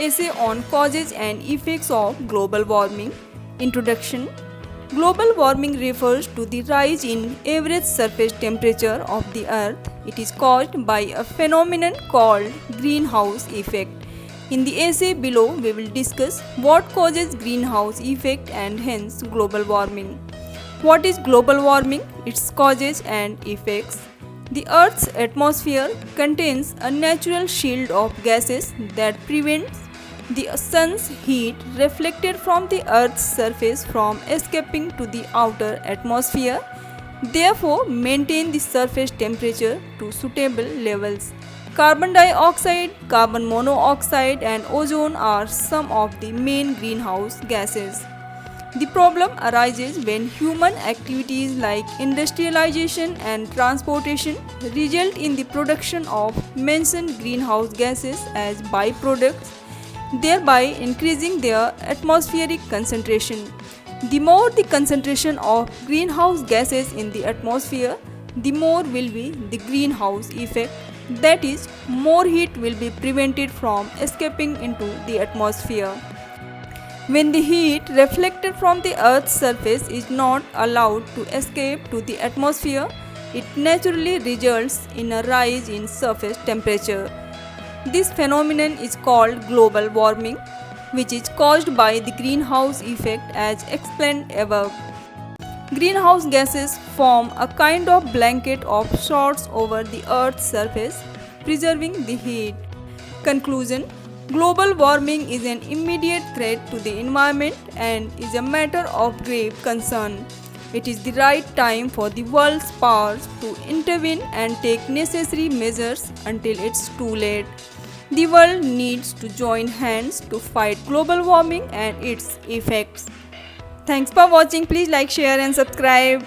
Essay on Causes and Effects of Global Warming. Introduction. Global warming refers to the rise in average surface temperature of the earth. It is caused by a phenomenon called greenhouse effect. In the essay below, we will discuss what causes greenhouse effect and hence global warming. What is global warming? Its causes and effects. The Earth's atmosphere contains a natural shield of gases that prevents the sun's heat reflected from the Earth's surface from escaping to the outer atmosphere, therefore maintain the surface temperature to suitable levels. Carbon dioxide, carbon monoxide and ozone are some of the main greenhouse gases. The problem arises when human activities like industrialization and transportation result in the production of mentioned greenhouse gases as byproducts, thereby increasing their atmospheric concentration. The more the concentration of greenhouse gases in the atmosphere, the more will be the greenhouse effect, that is, more heat will be prevented from escaping into the atmosphere. When the heat reflected from the Earth's surface is not allowed to escape to the atmosphere, it naturally results in a rise in surface temperature. This phenomenon is called global warming, which is caused by the greenhouse effect as explained above. Greenhouse gases form a kind of blanket of sorts over the Earth's surface, preserving the heat. Conclusion. Global warming is an immediate threat to the environment and is a matter of grave concern. It is the right time for the world's powers to intervene and take necessary measures until it's too late. The world needs to join hands to fight global warming and its effects. Thanks for watching. Please like, share and subscribe.